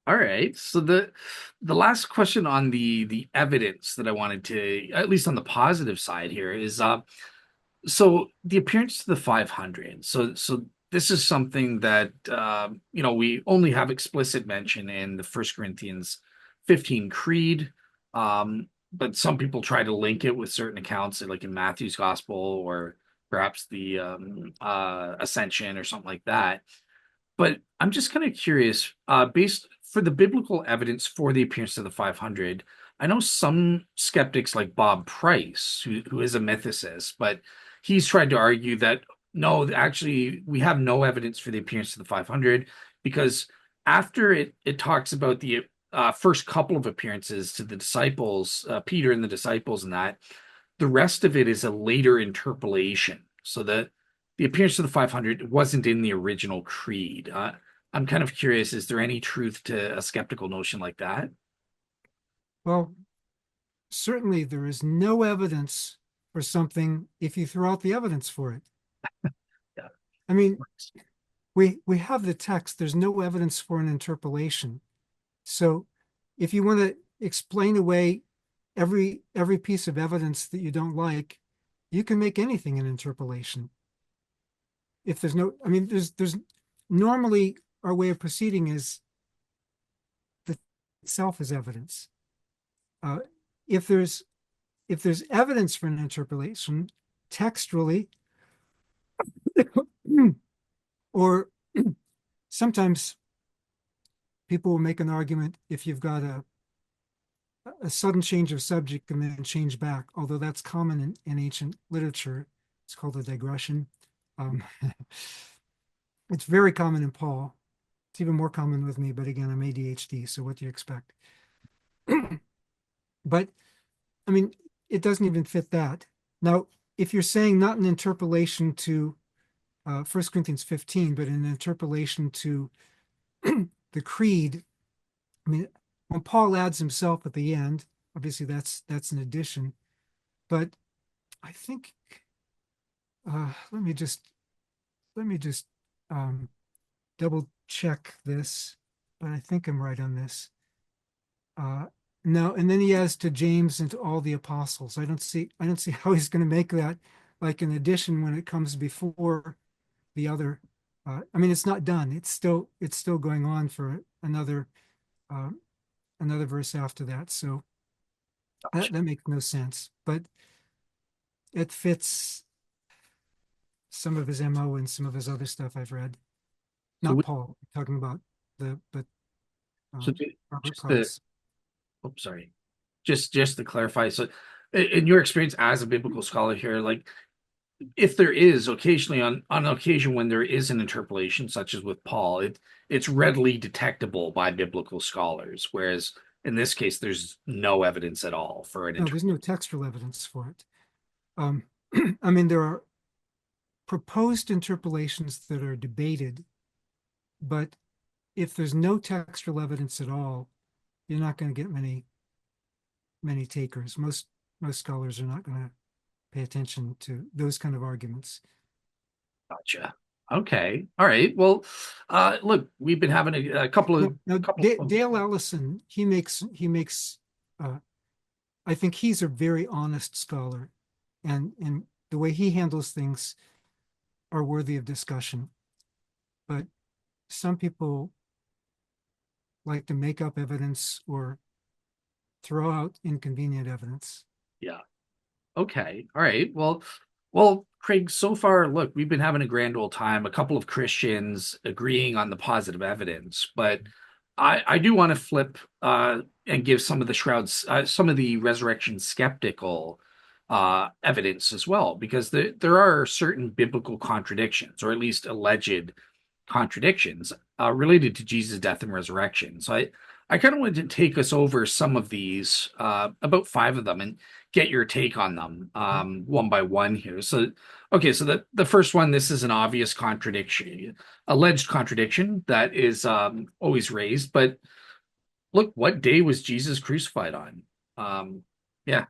All right. So the last question on the evidence that I wanted to, at least on the positive side here, is so the appearance to the 500. So this is something that we only have explicit mention in the First Corinthians 15 Creed. But some people try to link it with certain accounts, like in Matthew's Gospel or perhaps the Ascension or something like that. But I'm just kind of curious, based for the biblical evidence for the appearance of the 500, I know some skeptics like Bob Price, who is a mythicist, but he's tried to argue that no, actually, we have no evidence for the appearance of the 500 because after it talks about the first couple of appearances to the disciples, Peter and the disciples, and that the rest of it is a later interpolation. So the appearance of the 500 wasn't in the original creed. I'm kind of curious, is there any truth to a skeptical notion like that? Well, certainly there is no evidence for something if you throw out the evidence for it. Yeah. I mean, we have the text, there's no evidence for an interpolation. So if you want to explain away every piece of evidence that you don't like, you can make anything an interpolation. If there's no, I mean, there's normally our way of proceeding is the itself is evidence. Uh, if there's evidence for an interpolation textually, or sometimes people will make an argument if you've got a sudden change of subject and then change back, although that's common in ancient literature. It's called a digression. Um, it's very common in Paul. It's even more common with me, but again, I'm ADHD, so what do you expect? But I mean, it doesn't even fit that. Now, if you're saying not an interpolation to 1 Corinthians 15, but an interpolation to the creed, I mean, when Paul adds himself at the end, obviously that's an addition. But I think let me just um, double check this, but I think I'm right on this. Uh, no, and then he has to James and to all the apostles. I don't see how he's going to make that like an addition when it comes before the other. I mean, it's not done. It's still going on for uh, another verse after that. So that makes no sense, but it fits some of his MO and some of his other stuff I've read. So, Not Paul, I'm talking about but so um, Robert just to, Price. oh, sorry, just to clarify, so in your experience as a biblical scholar here, like if there is occasionally on occasion when there is an interpolation, such as with Paul, it's readily detectable by biblical scholars, whereas in this case, there's no evidence at all for an No, inter. there's no textual evidence for it. Um, I mean, there are proposed interpolations that are debated, but if there's no textual evidence at all, you're not going to get many takers. Most scholars are not going to pay attention to those kind of arguments. Gotcha. Okay. All right. Well, look, we've been having a couple of Now couple of Dale Allison, he makes. Uh, I think he's a very honest scholar, and the way he handles things are worthy of discussion. But some people like to make up evidence or throw out inconvenient evidence. yeah. Okay. All right. Well, Craig, so far, look, we've been having a grand old time, a couple of Christians agreeing on the positive evidence, but I do want to flip and give some of the shrouds, some of the resurrection skeptical evidence as well, because there are certain biblical contradictions, or at least alleged contradictions, related to Jesus' death and resurrection. So I kind of wanted to take us over some of these, about five of them, and get your take on them one by one here. So, okay, so the first one, this is an obvious contradiction, alleged contradiction that is always raised. But look, what day was Jesus crucified on? Um, yeah,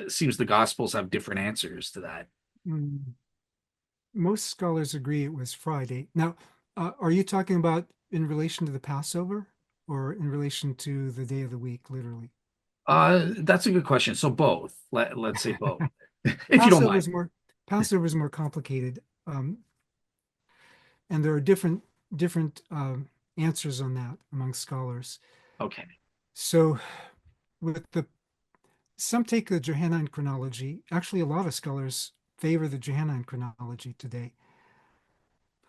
seems the Gospels have different answers to that. Mm, most scholars agree it was Friday. Now, are you talking about in relation to the Passover? or in relation to the day of the week, literally? That's a good question. So both. Let's say both, if you don't Passover mind. is more Passover is more complicated, and there are different answers on that among scholars. Okay. So, with the some take the Johannine chronology. Actually, a lot of scholars favor the Johannine chronology today.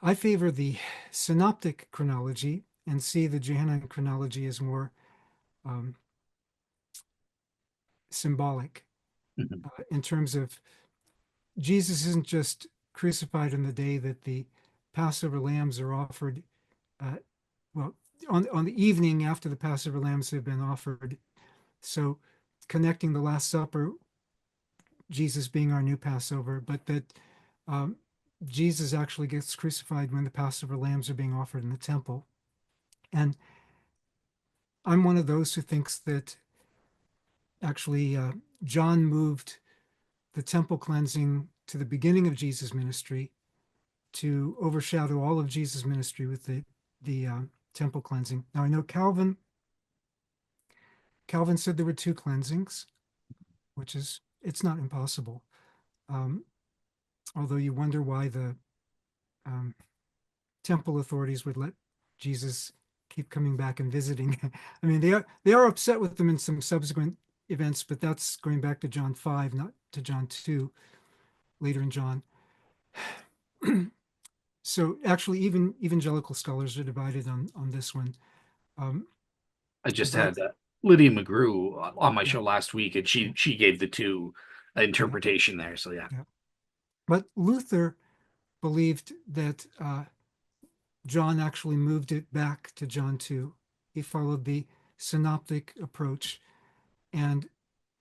I favor the synoptic chronology and see the Johannine chronology as more um, symbolic Mhm. in terms of Jesus isn't just crucified on the day that the Passover lambs are offered. Uh, well, on the evening after the Passover lambs have been offered. So, connecting the Last Supper, Jesus being our new Passover, but that um, Jesus actually gets crucified when the Passover lambs are being offered in the temple. And I'm one of those who thinks that actually John moved the temple cleansing to the beginning of Jesus' ministry to overshadow all of Jesus' ministry with the temple cleansing. Now I know Calvin said there were two cleansings, which is it's not impossible. Um, Although you wonder why the um, temple authorities would let Jesus keep coming back and visiting. I mean, they are upset with them in some subsequent events, but that's going back to John 5, not to John 2, later in John. So actually, even evangelical scholars are divided on this one. Um, I just but had Lydia McGrew on my yeah, show last week, and yeah, she gave the two yeah, interpretation there. So yeah. yeah. But Luther believed that John actually moved it back to John 2. He followed the synoptic approach. And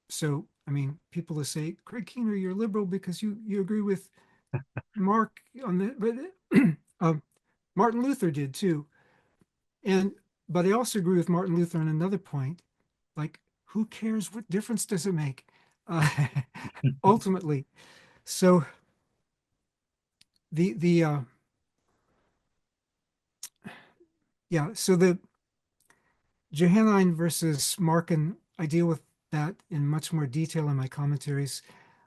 so, I mean, people will say, Craig Keener, you're liberal because you agree with Mark on the, but Martin Luther did too. And, but I also agree with Martin Luther on another point. Like, who cares? What difference does it make? Uh, ultimately. So the yeah, so the Johannine versus Markan, I deal with that in much more detail in my commentaries.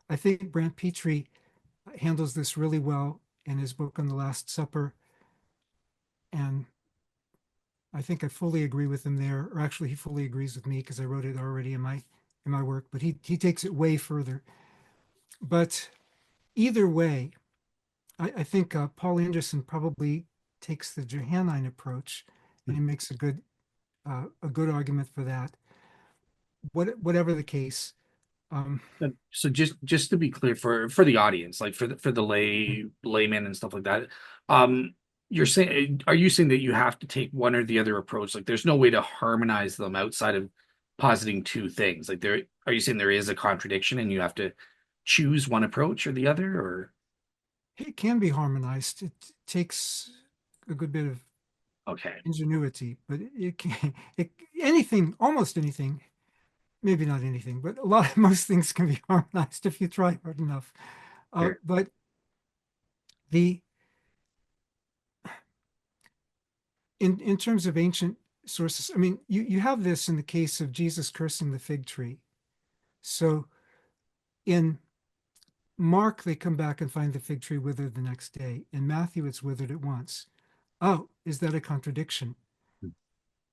I think Brant Petrie handles this really well in his book on the Last Supper, and I think I fully agree with him there. Or actually, he fully agrees with me because I wrote it already in my work. But he takes it way further. But either way, I think Paul Anderson probably takes the Johannine approach, and he makes a good argument for that. Whatever the case, um, So just to be clear for the audience, like for the layman and stuff like that, um, you're saying, are you saying that you have to take one or the other approach? Like there's no way to harmonize them outside of positing two things. Like there, are you saying there is a contradiction and you have to choose one approach or the other, or it can be harmonized. It takes a good bit of okay, ingenuity, but it can anything, almost anything, maybe not anything, but a lot most things can be harmonized if you try hard enough. sure. But the in terms of ancient sources, I mean, you have this in the case of Jesus cursing the fig tree. So in Mark, they come back and find the fig tree withered the next day. In Matthew, it's withered at once. Oh, is that a contradiction?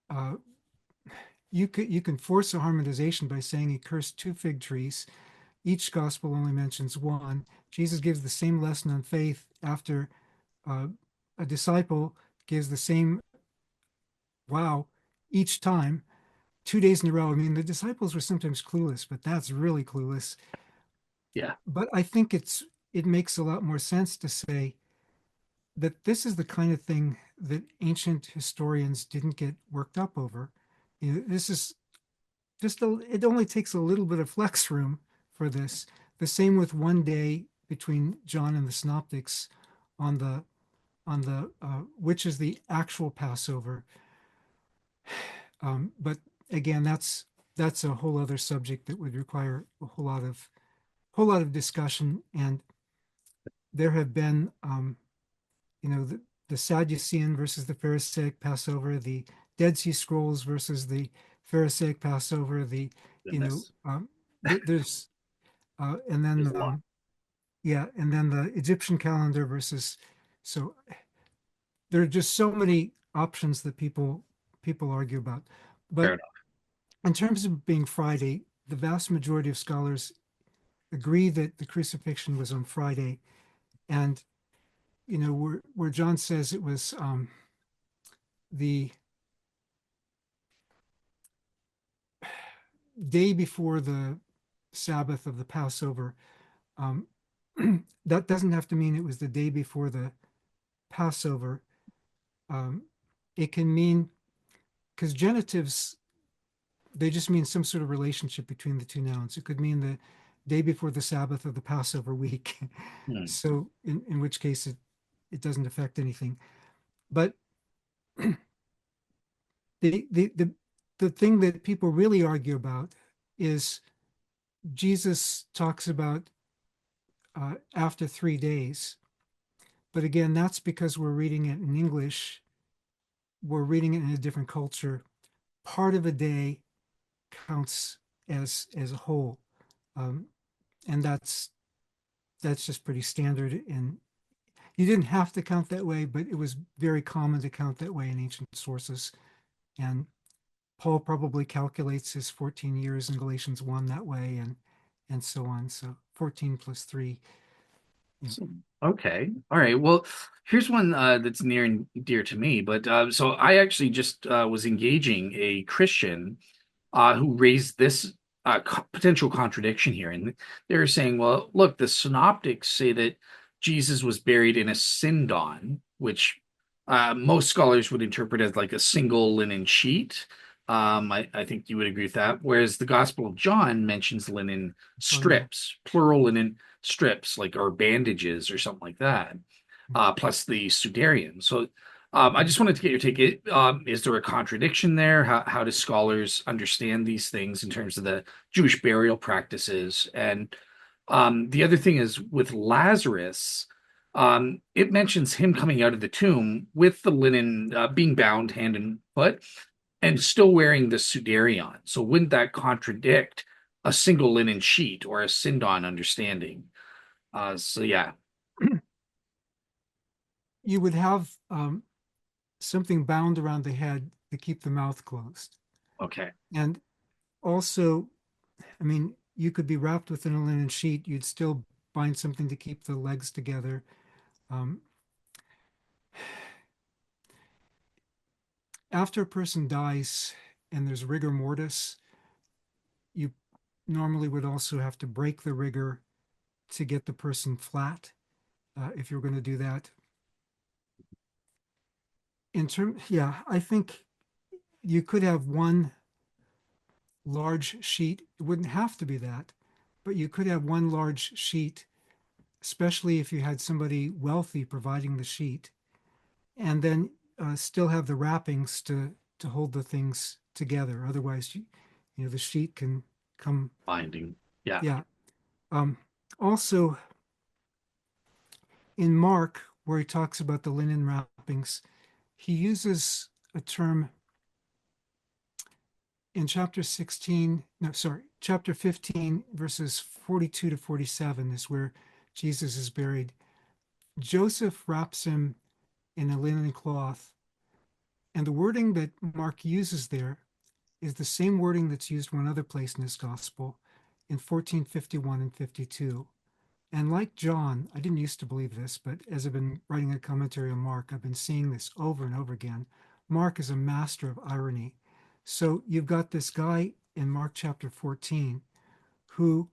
Uh, you can force a harmonization by saying he cursed two fig trees. Each gospel only mentions one. Jesus gives the same lesson on faith after uh, a disciple gives the same wow each time, 2 days in a row. I mean, the disciples were sometimes clueless, but that's really clueless. Yeah. But I think it makes a lot more sense to say that this is the kind of thing that ancient historians didn't get worked up over. You know, this is it only takes a little bit of flex room for this. The same with one day between John and the Synoptics on the which is the actual Passover. But again, that's a whole other subject that would require a whole lot of discussion. And there have been the Sadducean versus the Pharisaic Passover, the Dead Sea Scrolls versus the Pharisaic Passover, the, you know, Goodness, there's, and then, there's a lot. yeah, and then the Egyptian calendar versus, so there are just so many options that people argue about. Fair But enough. in terms of being Friday, the vast majority of scholars agree that the crucifixion was on Friday. And, you know, where John says it was the day before the Sabbath of the Passover, um, that doesn't have to mean it was the day before the Passover. Um, it can mean, because genitives, they just mean some sort of relationship between the two nouns. It could mean the day before the Sabbath of the Passover week. Hmm. So in which case it doesn't affect anything. But the, the the the thing that people really argue about is Jesus talks about after 3 days. But again, that's because we're reading it in English. We're reading it in a different culture. Part of a day counts as a whole, um, and that's just pretty standard. And you didn't have to count that way, but it was very common to count that way in ancient sources. And Paul probably calculates his 14 years in Galatians 1 that way, and so on. So 14 plus 3. Yeah. So, okay. All right. Well, here's one that's near and dear to me. But so I actually just was engaging a Christian who raised this potential contradiction here. And they were saying, well, look, the synoptics say that Jesus was buried in a syndon, which most scholars would interpret as like a single linen sheet. I think you would agree with that. Whereas the Gospel of John mentions linen Oh no. strips, plural linen strips, like or bandages or something like that, plus the Sudarian. So I just wanted to get your take. Is there a contradiction there? How do scholars understand these things in terms of the Jewish burial practices? And the other thing is with Lazarus, it mentions him coming out of the tomb with the linen being bound hand and foot and still wearing the sudarion. So wouldn't that contradict a single linen sheet or a syndon understanding? So yeah, You would have something bound around the head to keep the mouth closed. okay, And also, I mean, you could be wrapped within a linen sheet, you'd still bind something to keep the legs together. Um, After a person dies and there's rigor mortis, you normally would also have to break the rigor to get the person flat if you're going to do that. Yeah, I think you could have one large sheet. It wouldn't have to be that, but you could have one large sheet, especially if you had somebody wealthy providing the sheet, and then still have the wrappings to hold the things together. Otherwise, you know, the sheet can come. binding. Yeah, Yeah. Um, Also, in Mark, where he talks about the linen wrappings, he uses a term in chapter 16, no, sorry, chapter 15, verses 42 to 47 is where Jesus is buried. Joseph wraps him in a linen cloth. And the wording that Mark uses there is the same wording that's used one other place in his gospel in 1451 and 52. And like John, I didn't used to believe this, but as I've been writing a commentary on Mark, I've been seeing this over and over again. Mark is a master of irony. So you've got this guy in Mark chapter 14 who,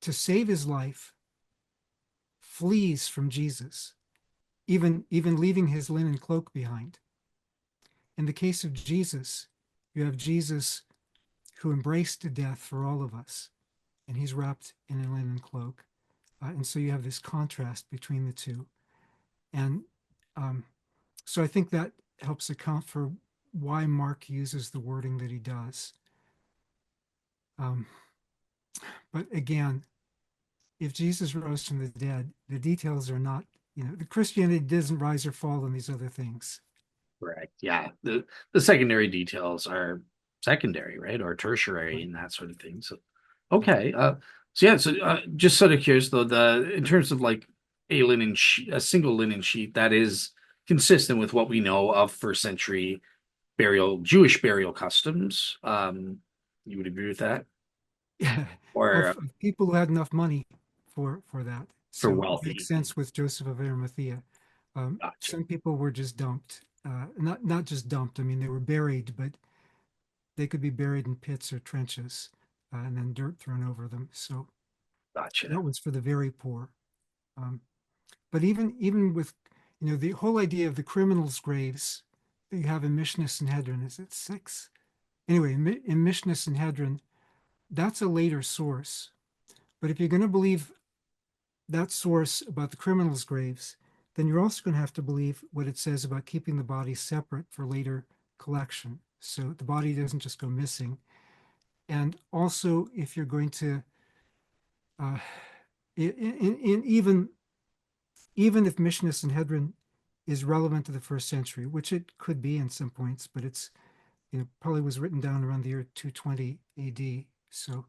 to save his life, flees from Jesus, even leaving his linen cloak behind. In the case of Jesus, you have Jesus who embraced death for all of us, and he's wrapped in a linen cloak. And so you have this contrast between the two. And um, so I think that helps account for why Mark uses the wording that he does. Um, but again, if Jesus rose from the dead, the details are not, you know, the Christianity doesn't rise or fall in these other things. Correct. Yeah. The secondary details are secondary, right? Or tertiary Right. and that sort of thing. So Yeah. okay. So yeah, so just sort of curious though, the in terms of like a single linen sheet, that is consistent with what we know of first century Jewish burial customs. You would agree with that? Or Of people who had enough money for that. for So it makes wealthy? sense with Joseph of Arimathea. Gotcha. Some people were just dumped. Not just dumped. I mean, they were buried, but they could be buried in pits or trenches, and then dirt thrown over them. So Gotcha. that was for the very poor. Um, but even with, the whole idea of the criminals' graves that you have in Mishnah Sanhedrin, is it six? Anyway, in Mishnah Sanhedrin, that's a later source. But if you're going to believe that source about the criminals' graves, then you're also going to have to believe what it says about keeping the body separate for later collection. So the body doesn't just go missing. And also, if you're going to, uh, in even if Mishnah Sanhedrin is relevant to the first century, which it could be in some points, but it's probably was written down around the year 220 AD, so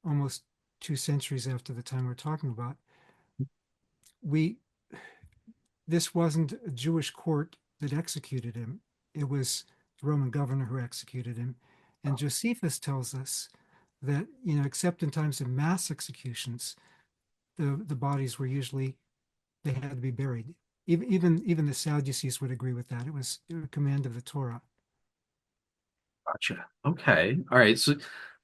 almost 2 centuries after the time we're talking about. We This wasn't a Jewish court that executed him; it was the Roman governor who executed him. And Josephus tells us that except in times of mass executions, the bodies were usually they had to be buried. Even the Sadducees would agree with that. It was a command of the Torah. Gotcha. Okay. All right. So,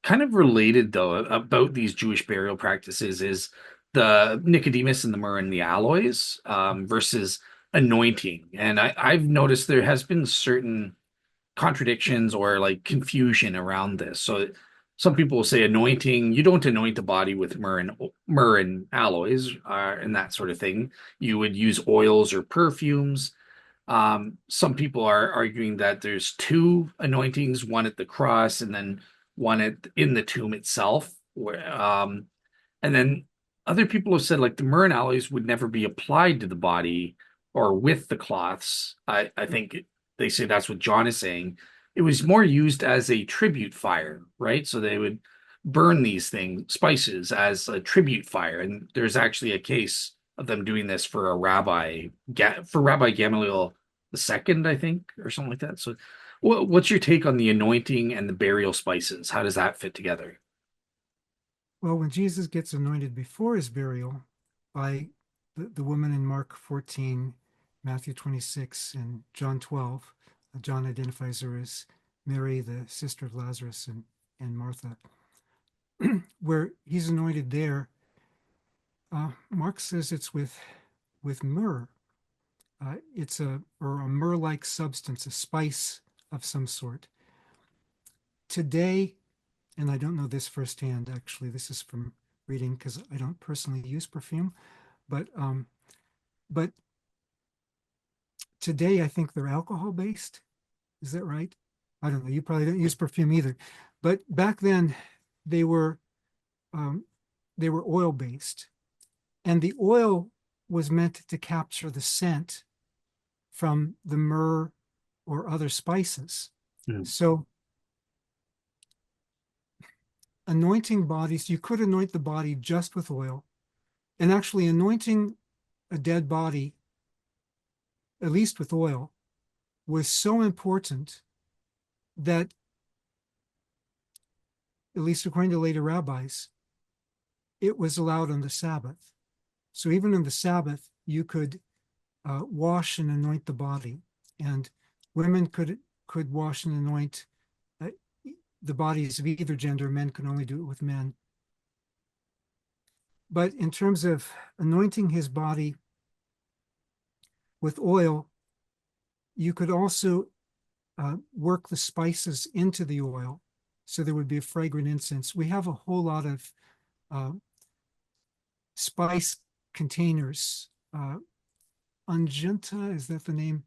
kind of related though about these Jewish burial practices is the Nicodemus and the myrrh and the aloes versus anointing. And I've noticed there has been certain contradictions or like confusion around this. So, some people will say anointing, you don't anoint the body with myrrh and aloes and that sort of thing. You would use oils or perfumes. Some people are arguing that there's two anointings, one at the cross and then one in the tomb itself. And then other people have said like the myrrh and aloes would never be applied to the body or with the cloths. I think they say that's what John is saying. It was more used as a tribute fire, right? So they would burn these spices as a tribute fire. And there's actually a case of them doing this for for Rabbi Gamaliel the second, I think, or something like that. So, what's your take on the anointing and the burial spices? How does that fit together? Well, when Jesus gets anointed before his burial by the woman in Mark 14, Matthew 26, and John 12, John identifies her as Mary, the sister of Lazarus, and Martha, where he's anointed there. Mark says it's with myrrh. It's a myrrh-like substance, a spice of some sort. Today, and I don't know this firsthand, actually, this is from reading because I don't personally use perfume, but but today I think they're alcohol based. Is that right? I don't know. You probably don't use perfume either, but back then they were um, they were oil based, and the oil was meant to capture the scent from the myrrh or other spices. Hmm. So anointing bodies, you could anoint the body just with oil, and actually anointing a dead body, at least with oil, was so important that, at least according to later rabbis, it was allowed on the Sabbath. So even on the Sabbath, you could wash and anoint the body, and women could wash and anoint uh, the bodies of either gender. Men could only do it with men. But in terms of anointing his body with oil, you could also work the spices into the oil so there would be a fragrant incense. We have a whole lot of uh, spice containers. Unginta, is that the name?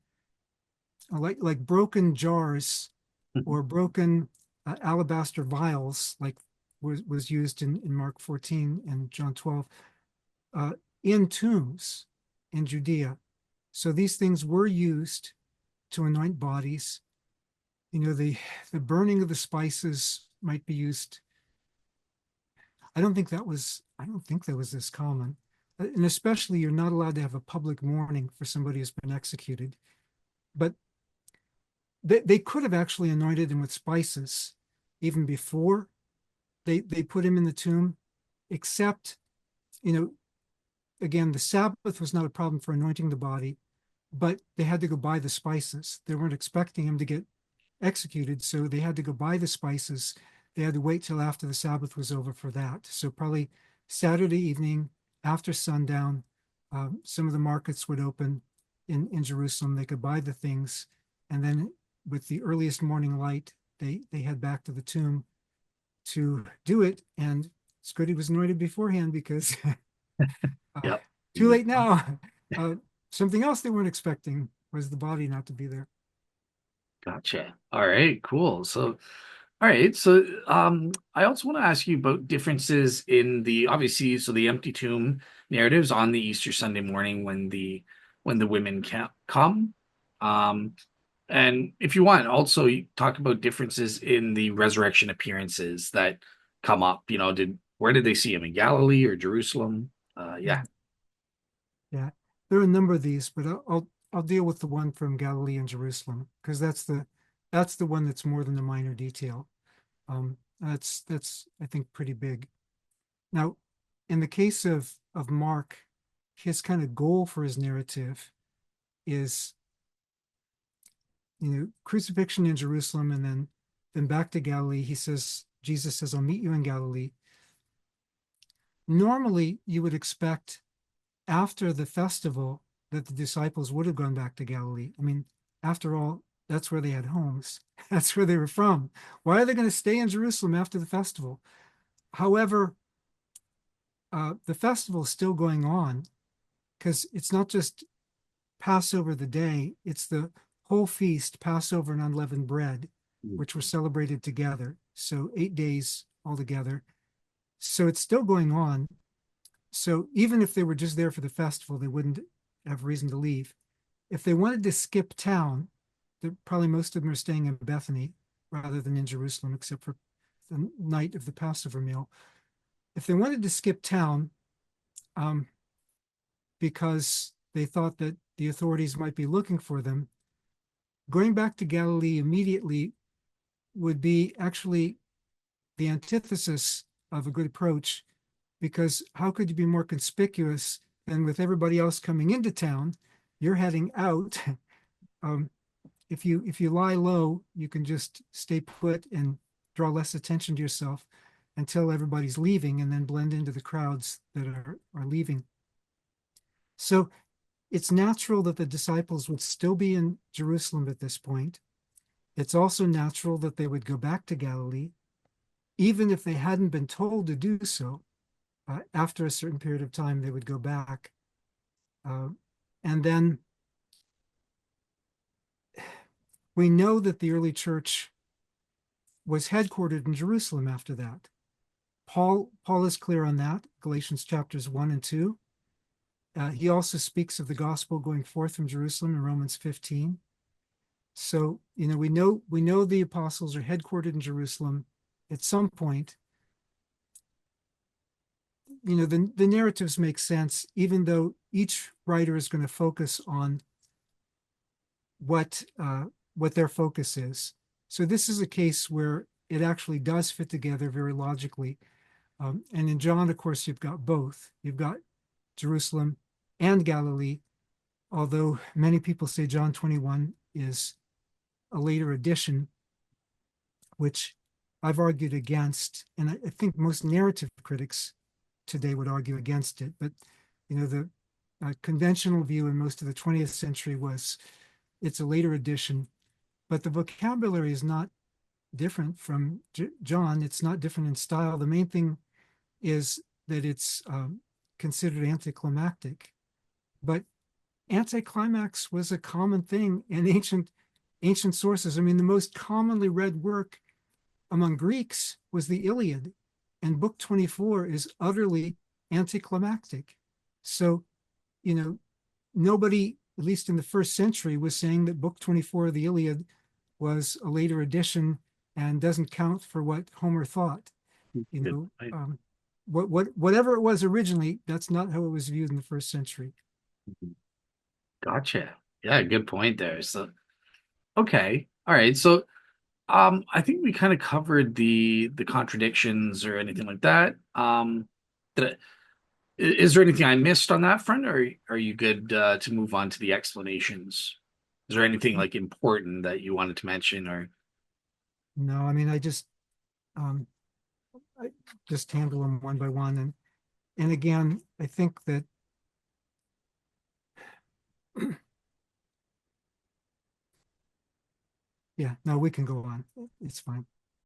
Like broken jars or broken alabaster vials, like was used in Mark 14 and John 12, in tombs in Judea. So these things were used to anoint bodies. The burning of the spices might be used. I don't think that was this common. And especially, you're not allowed to have a public mourning for somebody who's been executed. But they could have actually anointed him with spices even before they put him in the tomb, except, you know, again, the Sabbath was not a problem for anointing the body, but they had to go buy the spices. They weren't expecting him to get executed, so they had to go buy the spices. They had to wait till after the Sabbath was over for that. So probably Saturday evening after sundown, some of the markets would open in Jerusalem. They could buy the things, and then with the earliest morning light, they head back to the tomb to do it. And it's good he was anointed beforehand, because uh, Yep. too late now. Uh, Something else they weren't expecting was the body not to be there. Gotcha. All right, cool. So, all right. So, I also want to ask you about differences in the obviously, so the empty tomb narratives on the Easter Sunday morning when the women can't come. Um, and if you want, also you talk about differences in the resurrection appearances that come up. Where did they see him in Galilee or Jerusalem? Yeah. Yeah, yeah. There are a number of these, but I'll deal with the one from Galilee and Jerusalem, because that's the one that's more than a minor detail. That's I think pretty big. Now, in the case of Mark, his kind of goal for his narrative is, crucifixion in Jerusalem, and then back to Galilee. Jesus says, "I'll meet you in Galilee." Normally, you would expect after the festival that the disciples would have gone back to Galilee. I mean, after all, that's where they had homes. That's where they were from. Why are they going to stay in Jerusalem after the festival? However, the festival is still going on, because it's not just Passover the day, it's the whole feast, Passover and unleavened bread, which were celebrated together. So 8 days altogether. So it's still going on. So even if they were just there for the festival, they wouldn't have reason to leave. If they wanted to skip town, probably most of them are staying in Bethany rather than in Jerusalem, except for the night of the Passover meal. If they wanted to skip town, um, because they thought that the authorities might be looking for them, going back to Galilee immediately would be actually the antithesis of a good approach, because how could you be more conspicuous than with everybody else coming into town? You're heading out. um, if you lie low, you can just stay put and draw less attention to yourself until everybody's leaving, and then blend into the crowds that are leaving. So it's natural that the disciples would still be in Jerusalem at this point. It's also natural that they would go back to Galilee, even if they hadn't been told to do so. After a certain period of time, they would go back. And then we know that the early church was headquartered in Jerusalem after that. Paul is clear on that, Galatians chapters 1 and 2. He also speaks of the gospel going forth from Jerusalem in Romans 15. So, we know the apostles are headquartered in Jerusalem at some point. The narratives make sense, even though each writer is going to focus on what their focus is. So this is a case where it actually does fit together very logically. And in John, of course, you've got both. You've got Jerusalem and Galilee, although many people say John 21 is a later addition, which I've argued against, and I think most narrative critics today would argue against it. But the conventional view in most of the 20th century was it's a later addition, but the vocabulary is not different from John. It's not different in style. The main thing is that it's considered anticlimactic, but anticlimax was a common thing in ancient sources. I mean, the most commonly read work among Greeks was the Iliad, and book 24 is utterly anticlimactic. So, nobody at least in the first century, was saying that Book 24 of the Iliad was a later edition and doesn't count for what Homer thought. You Good know, point. whatever it was originally, that's not how it was viewed in the first century. Gotcha. Yeah, good point there. So, okay. All right. So, I think we kind of covered the contradictions or anything like that. Did is there anything I missed on that front, or are you good to move on to the explanations? Is there anything like important that you wanted to mention, or No, I mean, um, I just handle them one by one, and again, I think that yeah, no, we can go on. It's fine.